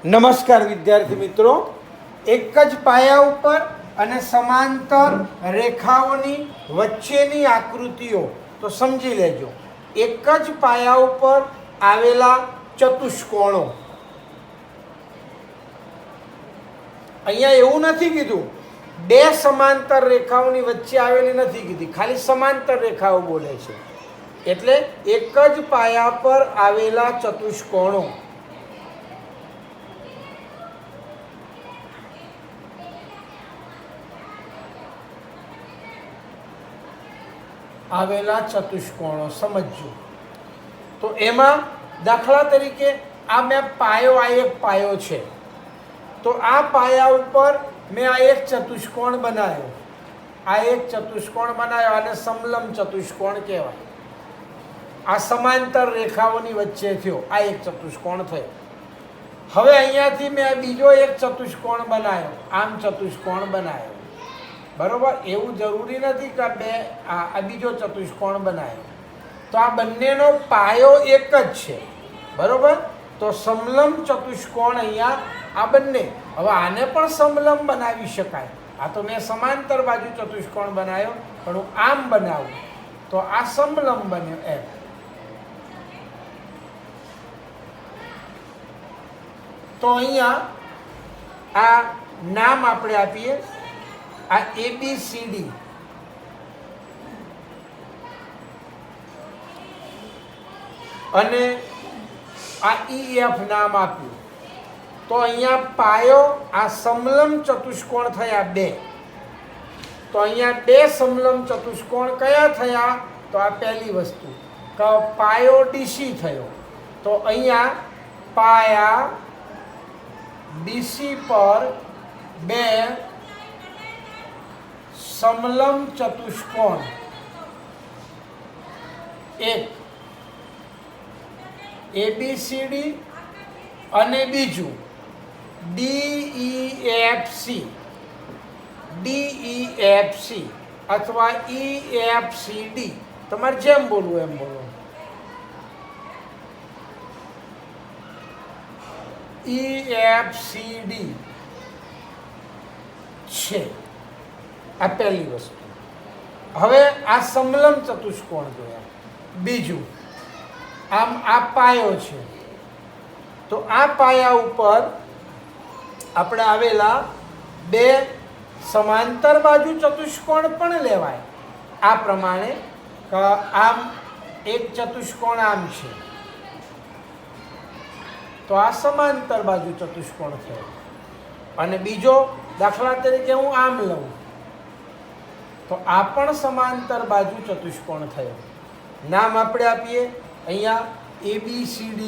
નમસ્કાર વિદ્યાર્થી મિત્રો, એક જ પાયા ઉપર અને સમાંતર રેખાઓની વચ્ચેની આકૃતિઓ તો સમજી લેજો. એક જ પાયા ઉપર આવેલા ચતુષ્કોણો. અહીંયા એવું નથી કીધું બે સમાંતર રેખાઓની વચ્ચે આવેલી નથી કીધી, ખાલી સમાંતર રેખાઓ બોલે છે. એટલે એક જ પાયા પર આવેલા ચતુષ્કોણો. આવેલા ચતુષ્કોણો સમજજો. તો એમાં દાખલા તરીકે આ મેં પાયો, આ એક પાયો છે, તો આ પાયા ઉપર મેં આ એક ચતુષ્કોણ બનાવ્યો. આ એક ચતુષ્કોણ બનાવ્યો અને સમલંબ ચતુષ્કોણ કહેવાય. આ સમાંતર રેખાઓની વચ્ચે થયો, આ એક ચતુષ્કોણ થયો. હવે અહીંયાથી મેં બીજો એક ચતુષ્કોણ બનાવ્યો, આમ ચતુષ્કોણ બનાવ્યો. બરોબર, એવું જરૂરી નથી કે બે આ બીજો ચતુષ્કોણ બનાવ્યો. તો આ બંનેનો પાયો એક જ છે. બરોબર, તો સમલંબ ચતુષ્કોણ અહીંયા આ બંને. હવે આને પણ સમલંબ બનાવી શકાય. આ તો મેં સમાંતર બાજુ ચતુષ્કોણ બનાવ્યો, પણ હું આમ બનાવું તો આ સમલંબ બન્યો એમ. તો અહીંયા આ નામ આપણે આપીએ, આ ABCD અને આ EF નામ આપ્યું. તો અહીંયા પાયો, આ સમલંબ ચતુષ્કોણ થયા બે. તો અહીંયા બે સમલંબ ચતુષ્કોણ કયા થયા? તો આ પહેલી વસ્તુ પાયો DC થયો. તો અહીંયા પાયા BC પર બે સમલંબ ચતુષ્કોણ, એક ABCD અને બીજું DEFC અથવા EFCD, તમારે જેમ બોલવું એમ બોલો. EFCD છે આ પહેલી વસ્તુ. હવે આ સમલંબ ચતુષ્કોણ જોયા. બીજું આમ આ પાયો છે, તો આ પાયા ઉપર આપણે આવેલા બે સમાંતર બાજુ ચતુષ્કોણ પણ લેવાય. આ પ્રમાણે આમ એક ચતુષ્કોણ આમ છે, તો આ સમાંતર બાજુ ચતુષ્કોણ થયો. અને બીજો દાખલા તરીકે હું આમ લઉં તો આ પણ સમાંતર બાજુ ચતુષ્કોણ થયો. નામ આપણે આપીએ અહીંયા ABCD.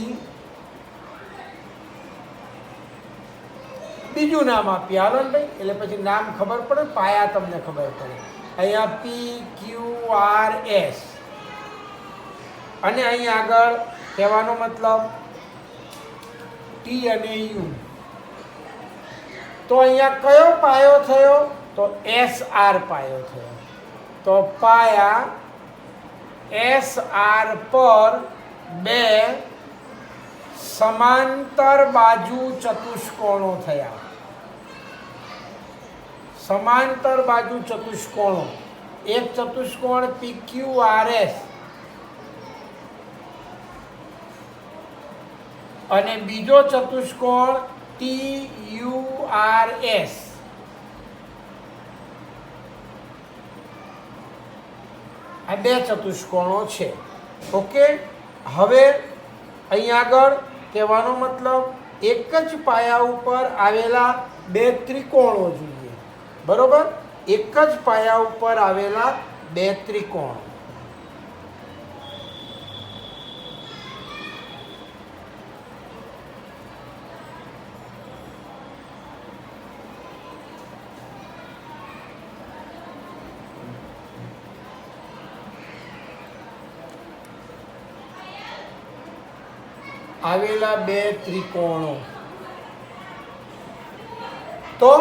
બીજું નામ આપીએ, હાલો ને ભાઈ, એટલે પછી નામ ખબર પડે, પાયા તમને ખબર પડે. અહીંયા PQRS અને અહીંયા આગળ કહેવાનો મતલબ T અને U. તો અહીંયા કયો પાયો થયો? તો SR પાયો થયો. તો પાયા SR પર બે સમાંતર બાજુ ચતુષ્કોણો થયા. સમાંતર બાજુ ચતુષ્કોણો, એક ચતુષ્કોણ PQRS અને બીજો ચતુષ્કોણ TURS. આ બે ચતુષ્કોણો છે. ઓકે, હવે અહીં આગળ કહેવાનો મતલબ એક જ પાયા ઉપર આવેલા બે ત્રિકોણો જોઈએ. બરોબર, એક જ પાયા ઉપર આવેલા બે ત્રિકોણો. આવેલા બે ત્રિકોણો. તો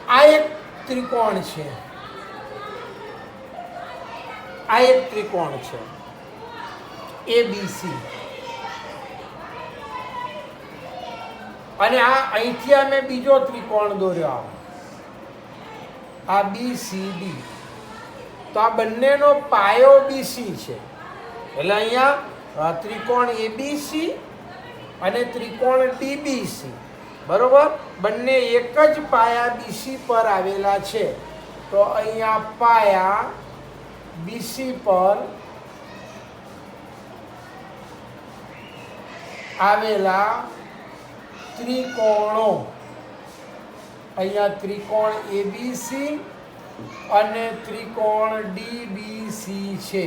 આ એક ત્રિકોણ છે, આ એક ત્રિકોણ છે ABC. અને આ અહીંથી આ મેં બીજો ત્રિકોણ દોર્યો, આ BCD. તો આ બંનેનો પાયો BC છે, એટલે અહીંયા ત્રિકોણ ABC અને ત્રિકોણ DBC, બરોબર, બંને એક જ પાયા BC પર આવેલા છે. તો અહીંયા પાયા BC પર આવેલા ત્રિકોણો, અહીંયા ત્રિકોણ ABC અને ત્રિકોણ DBC છે,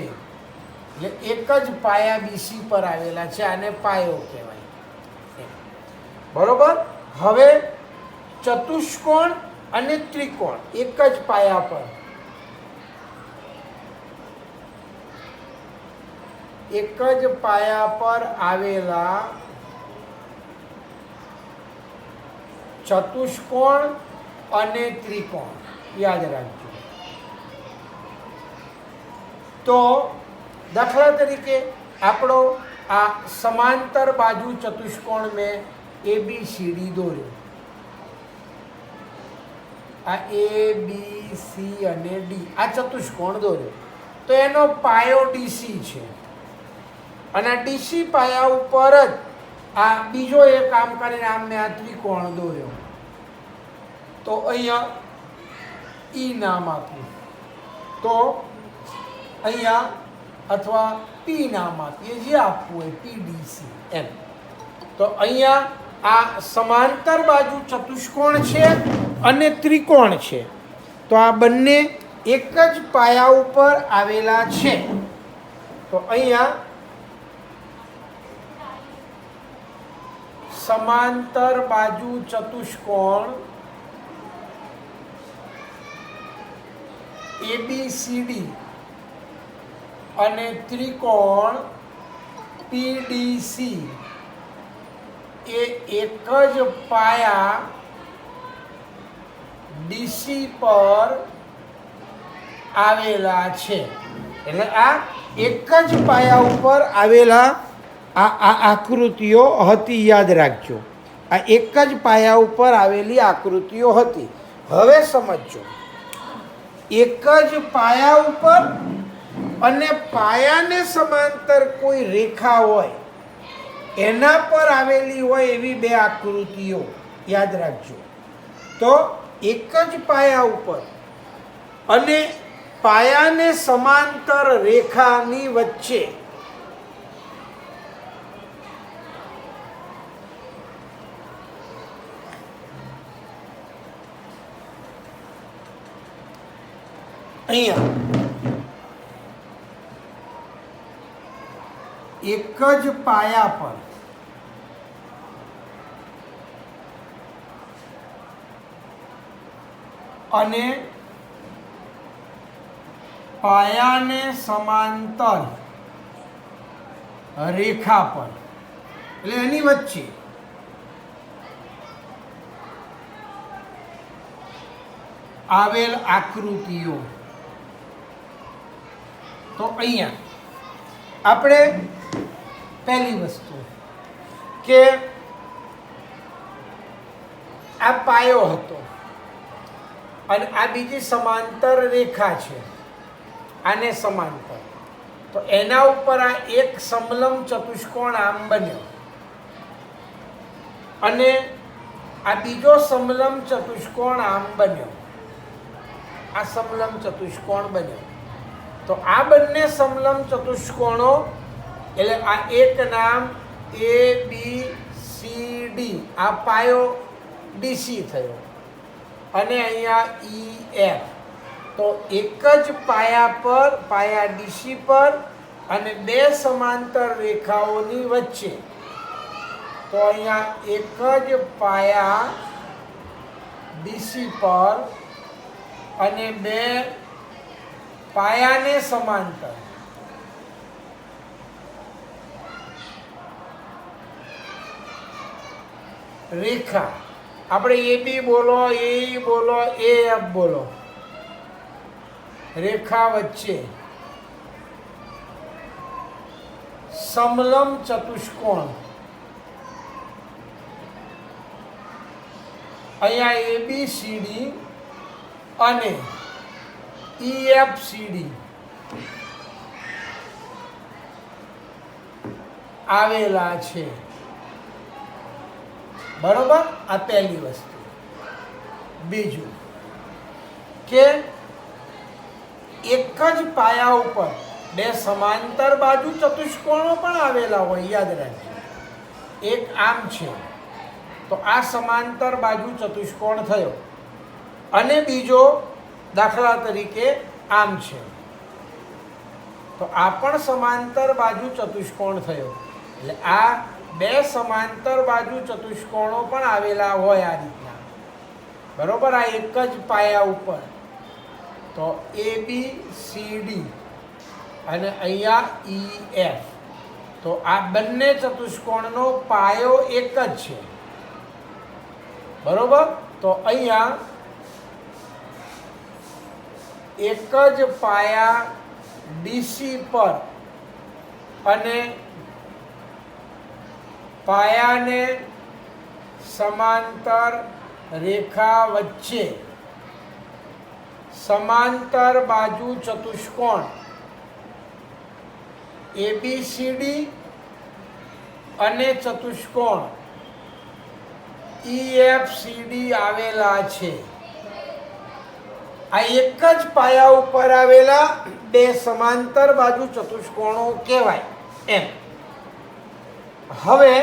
એટલે એક જ પાયા BC પર આવેલા છે, આને પાયો કહેવાય, બરોબર. હવે ચતુષ્કોણ અને ત્રિકોણ એક જ પાયા પર, એક જ પાયા પર આવેલા ચતુષ્કોણ અને ત્રિકોણ યાદ રાખજો. તો દાખલા તરીકે આપણો આ સમાંતર બાજુ ચતુષ્કોણ મેં ABCD દોર્યો, આ ABC અને D આ ચતુષ્કોણ દોર્યો, તો એનો પાયો DC છે, અને આ DC પાયા ઉપર જ આ બીજો એક કામ કરીને આમ મેં આ ત્રિકોણ દોર્યો, તો અહીંયા E નામ આપ્યું, તો અહીંયા અથવા P નામ આપીએ, જે આપવું હોય PDC એમ. તો અહીંયા આ સમાંતર બાજુ ચતુષ્કોણ છે અને ત્રિકોણ છે, તો આ બંને એક જ પાયા ઉપર આવેલા છે. તો અહીંયા સમાંતર બાજુ ચતુષ્કોણ ABCD અને ત્રિકોણ PDC એ એક જ પાયા DC પર આવેલા છે. એટલે આ એક જ પાયા ઉપર આવેલા આ આકૃતિઓ હતી, યાદ રાખજો, આ એક જ પાયા ઉપર આવેલી આકૃતિઓ હતી. હવે સમજો, એક જ પાયા ઉપર અને પાયાને સમાંતર કોઈ રેખા હોય એના પર આવેલી હોય એવી બે આકૃતિઓ યાદ રાખજો. તો એક જ પાયા ઉપર અને પાયાને સમાંતર રેખાની વચ્ચે અહીંયા એક જ પાયા પર અને પાયાને સમાંતર રેખા પર, એટલે એની વચ્ચે આવેલ આકૃતિઓ. તો અહીંયા આપણે પહેલી વસ્તુ કે આ પાયો હતો અને આ બીજી સમાંતર રેખા છે, આને સમાંતર, તો એના ઉપર આ એક સમલંબ ચતુષ્કોણ આમ બન્યો અને આ બીજો સમલંબ ચતુષ્કોણ આમ બન્યો, આ સમલંબ ચતુષ્કોણ બન્યો. તો આ બંને સમલંબ ચતુષ્કોણો, એટલે આ એક નામ ABCD, આ પાયો DC થયો અને અહીંયા EF. તો એક જ પાયા પર, પાયા DC પર અને બે સમાંતર રેખાઓની વચ્ચે, તો અહીંયા એક જ પાયા DC પર અને બે પાયાને સમાંતર રેખા, આપણે AB બોલો, AE બોલો, AF બોલો, રેખા વચ્ચે સમલંબ ચતુષ્કોણ અહીંયા ABCD અને EFCD આવેલા છે, બરોબર? આ પહેલી વસ્તુ. બીજું કે એક જ પાયા ઉપર બે સમાંતર બાજુ ચતુષ્કોણો પણ આવેલા હોય, યાદ રાખજો. એક આમ છે તો આ સમાંતર બાજુ ચતુષ્કોણ થયો, અને બીજો દાખલા તરીકે આમ છે તો આ પણ સમાંતર બાજુ ચતુષ્કોણ થયો. એટલે આ બે સમાંતર બાજુ ચતુષ્કોણો પણ આવેલા હોય આ રીતના, બરોબર? આ એક જ પાયા ઉપર. તો ABCD અને અહીંયા EF, તો આ બંને ચતુષ્કોણનો પાયો એક જ છે, બરોબર? તો અહીંયા એક જ પાયા DC પર અને પાયાને સમાંતર રેખા વચ્ચે સમાંતર બાજુ ચતુષ્કોણ ABCD અને ચતુષ્કોણ EFCD આવેલા છે. આ એક જ પાયા ઉપર આવેલા બે સમાંતર બાજુ ચતુષ્કોણો કહેવાય એમ. હવે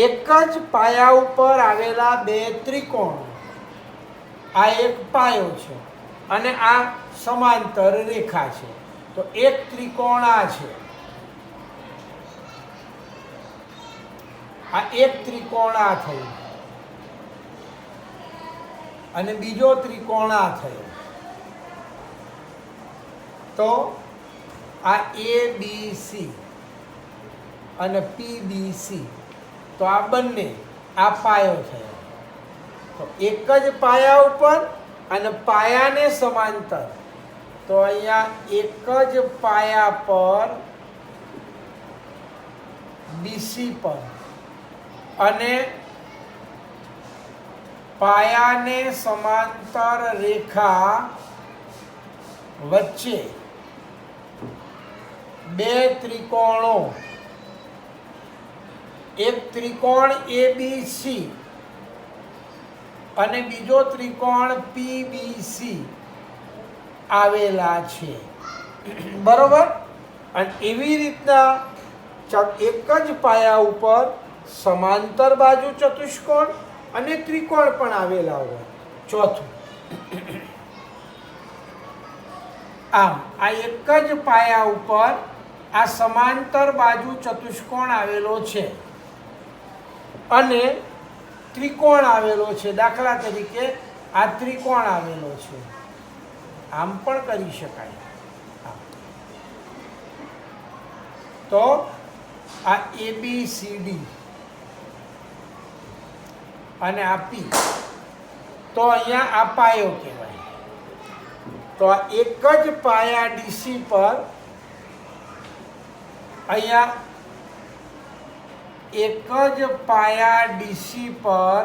એક જ પાયા ઉપર આવેલા બે ત્રિકોણ, આ એક પાયો છે અને આ સમાંતર રેખા છે. તો એક ત્રિકોણ આ છે, આ એક ત્રિકોણ આ થયું, અને બીજો ત્રિકોણ આ થયો. તો આ ABC અને PBC, તો આ બંને આ પાયો થયો. તો એક જ પાયા ઉપર અને પાયાને સમાંતર, તો અહીંયા એક જ પાયા પર BC પર અને પાયાને સમાંતર રેખા વચ્ચે બે ત્રિકોણો, એક ત્રિકોણ ABC અને બીજો ત્રિકોણ PBC આવેલા છે, બરોબર? અને એવી રીતના એક જ પાયા ઉપર સમાંતર બાજુ ચતુષ્કોણ અને ત્રિકોણ પણ આવેલા હોય. ચોથું, આમ આ એક જ પાયા ઉપર આ સમાંતર બાજુ ચતુષ્કોણ આવેલો છે અને ત્રિકોણ આવેલો છે. દાખલા તરીકે આ ત્રિકોણ આવેલો છે, આમ પણ કરી શકાય. તો આ ABCD અને આ P, તો અહીંયા આ પાયો કહેવાય. તો આ એક જ પાયા DC પર અહીંયા એક જ પાયા DC પર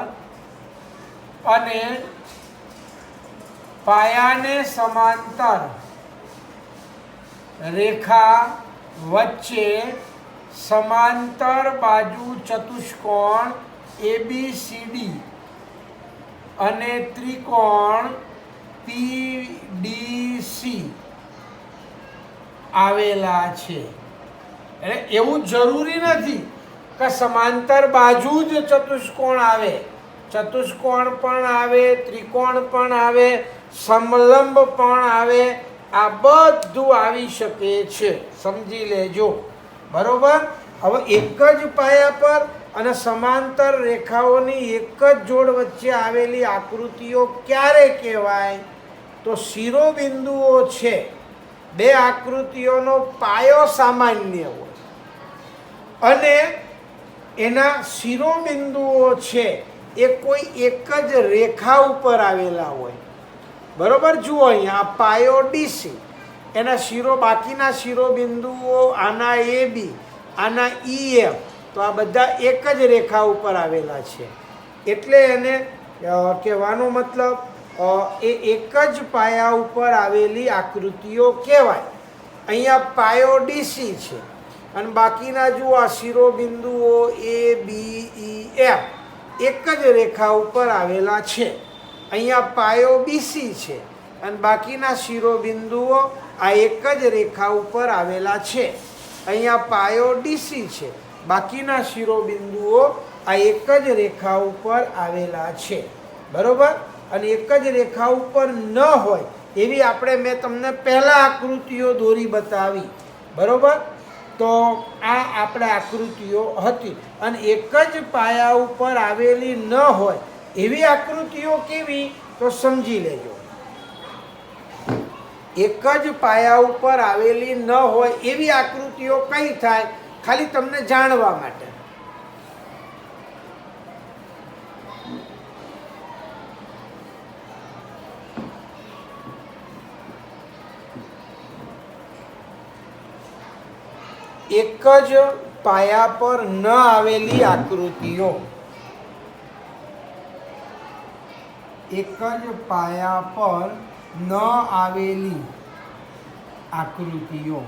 અને પાયાને સમાંતર રેખા વચ્ચે સમાંતર બાજુ ચતુષ્કોણ ABCD અને ત્રિકોણ PDC આવેલા છે. એટલે એવું જરૂરી નથી કે સમાંતર બાજુ જ ચતુષ્કોણ આવે, ચતુષ્કોણ પણ આવે, ત્રિકોણ પણ આવે, સમલંબ પણ આવે. આ બધું આવી શકે છે, સમજી લેજો, બરોબર? હવે એક જ પાયા પર અને સમાંતર રેખાઓની એક જ જોડ વચ્ચે આવેલી આકૃતિઓ ક્યારે કહેવાય? તો શિરોબિંદુઓ છે, બે આકૃતિઓનો પાયો સામાન્ય હોય અને એના શિરોબિંદુઓ છે એ કોઈ એક જ રેખા ઉપર આવેલા હોય, બરોબર? જુઓ અહીંયા આ પાયો DC, એના બાકીના શિરોબિંદુઓ આના AB, આના EF, તો આ બધા એક જ રેખા ઉપર આવેલા છે. એટલે એને કહેવાનો મતલબ એ એક જ પાયા ઉપર આવેલી આકૃતિઓ કહેવાય. અહીંયા પાયો ડીસી છે અને બાકીના જુઓ આ શિરોબિંદુઓ એ બી ઈ એફ એક જ રેખા ઉપર આવેલા છે. અહીંયા પાયો બીસી છે અને બાકીના શિરોબિંદુઓ આ એક જ રેખા ઉપર આવેલા છે. અહીંયા પાયો ડીસી છે, બાકીના શિરોબિંદુઓ આ એક જ રેખા ઉપર આવેલા છે. બરોબર? અને એક જ રેખા ઉપર ન હોય એવી મેં તમને પહેલા આકૃતિઓ દોરી બતાવી. બરોબર? તો આ આપણે આકૃતિઓ હતી. અને એક જ પાયા ઉપર આવેલી ન હોય એવી આકૃતિઓ કેવી, તો સમજી લેજો. એક જ પાયા ઉપર આવેલી ન હોય એવી આકૃતિઓ કઈ થાય, ખાલી તમને જાણવા માટે. એક જ પાયા પર ન આવેલી આકૃતિઓ, એક જ પાયા પર ન આવેલી આકૃતિઓ.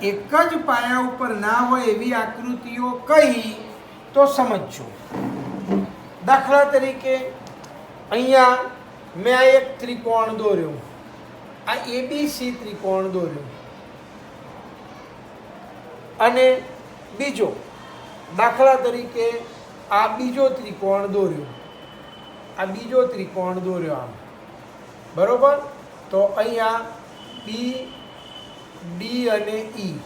એક જ પાયા ઉપર ના હોય એવી આકૃતિઓ કઈ, તો સમજજો. દાખલા તરીકે અહીંયા મેં આ એક ત્રિકોણ દોર્યો, આ એબીસી ત્રિકોણ દોર્યો. અને બીજો દાખલા તરીકે આ બીજો ત્રિકોણ દોર્યો, આ બીજો ત્રિકોણ દોર્યો આમ. બરોબર? તો અહીંયા બી ડી અને ઈ,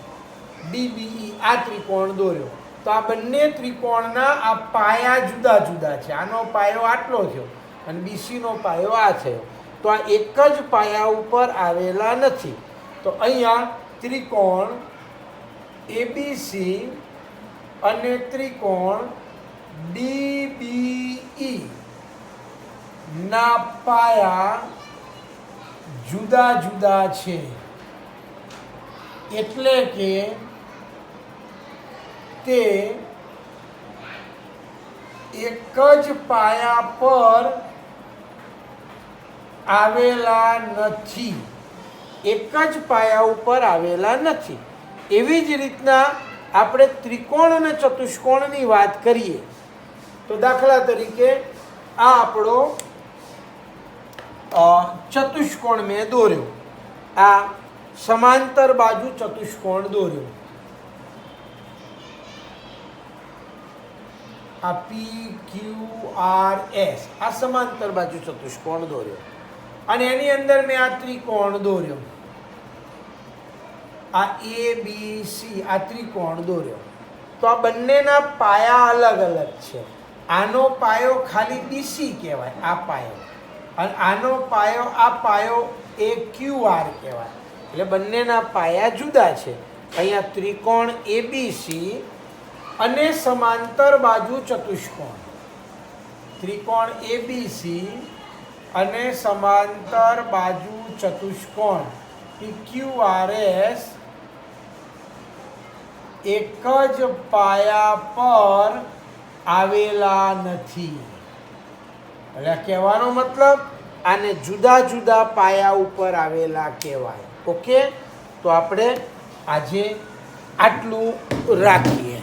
ડીબીઈ આ ત્રિકોણ દોર્યો. તો આ બંને ત્રિકોણના આ પાયા જુદા જુદા છે. આનો પાયો આટલો થયો અને બીસીનો પાયો આ થયો. તો આ એક જ પાયા ઉપર આવેલા નથી. તો અહીંયા ત્રિકોણ એબીસી અને ત્રિકોણ ડીબીઈ ના પાયા જુદા જુદા છે. એટલે કે તે એક જ પાયા પર આવેલા નથી. એક જ પાયા ઉપર આવેલા નથી. એવી જ રીતના આપણે ત્રિકોણ અને ચતુષ્કોણની વાત કરીએ તો દાખલા તરીકે આ આપણો ચતુષ્કોણ મેં દોર્યો, આ સમાંતર બાજુ ચતુષ્કોણ દોર્યો. આ પી ક્યુ આર એસ આ સમાંતર બાજુ ચતુષ્કોણ દોર્યો. અને એની અંદર મેં આ ત્રિકોણ દોર્યો, આ એ બી સી આ ત્રિકોણ દોર્યો. તો આ બંનેના પાયા અલગ અલગ છે. આનો પાયો ખાલી બીસી કહેવાય, આ પાયો, અને આનો પાયો આ પાયો એ ક્યુ આર કહેવાય. એટલે બંનેના પાયા જુદા છે. અહીંયા ત્રિકોણ એબીસી અને સમાંતર બાજુ ચતુષ્કોણ, ત્રિકોણ એબીસી અને સમાંતર બાજુ ચતુષ્કોણ PQRS એક જ પાયા પર આવેલા નથી. એટલે કહેવાનો મતલબ આને જુદા જુદા પાયા ઉપર આવેલા કહેવાય. ઓકે, તો આપણે આજે આટલું રાખીએ.